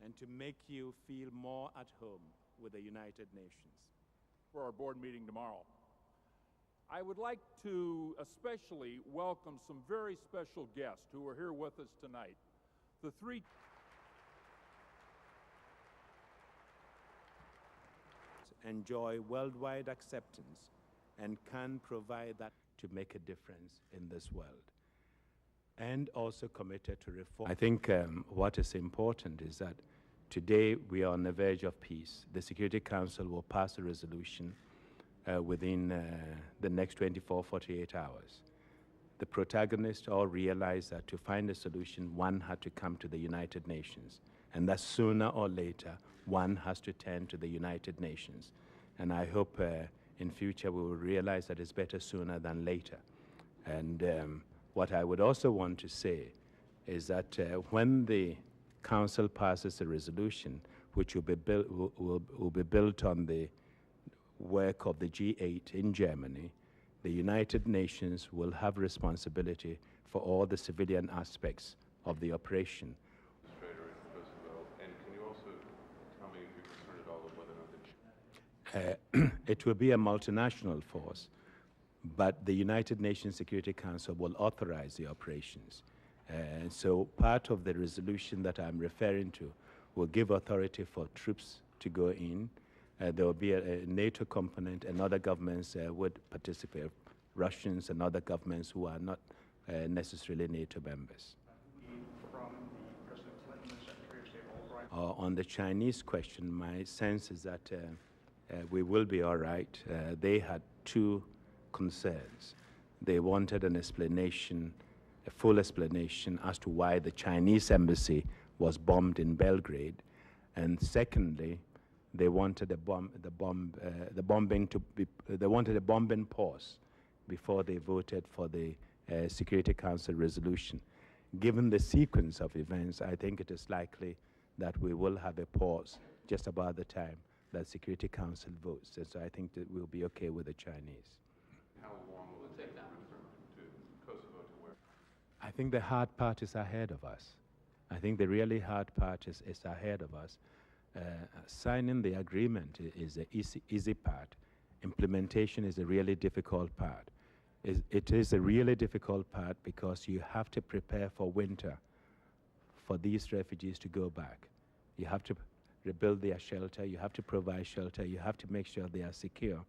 and to make you feel more at home with the United Nations. For our board meeting tomorrow, I would like to especially welcome some very special guests who are here with us tonight. The three enjoy worldwide acceptance and can provide that to make a difference in this world, and also committed to reform. I think what is important is that today we are on the verge of peace. The Security Council will pass a resolution within the next 24, 48 hours. The protagonists all realized that to find a solution, one had to come to the United Nations, and that sooner or later, one has to turn to the United Nations. And I hope in future we will realize that it's better sooner than later. And what I would also want to say is that when the Council passes a resolution which will be built on the work of the G8 in Germany, the United Nations will have responsibility for all the civilian aspects of the operation. Secretary General Kosovo, and can you also tell me if you're concerned at all of whether or not it will be a multinational force, but the United Nations Security Council will authorize the operations. So part of the resolution that I'm referring to will give authority for troops to go in. There will be a NATO component, and other governments would participate, Russians and other governments who are not necessarily NATO members. From the President Clinton and Secretary of State Albright. On the Chinese question, my sense is that we will be all right. They had two concerns. They wanted an explanation, a full explanation as to why the Chinese embassy was bombed in Belgrade, and secondly, they wanted a bombing pause before they voted for the Security Council resolution. Given the sequence of events, I think it is likely that we will have a pause just about the time that Security Council votes, and so I think that we'll be okay with the Chinese. how long will it take that to Kosovo to where? I think the hard part is ahead of us. I think the really hard part is ahead of us. Signing the agreement is the easy part. Implementation is a really difficult part. It is a really difficult part because you have to prepare for winter for these refugees to go back. You have to rebuild their shelter, you have to provide shelter, you have to make sure they are secure.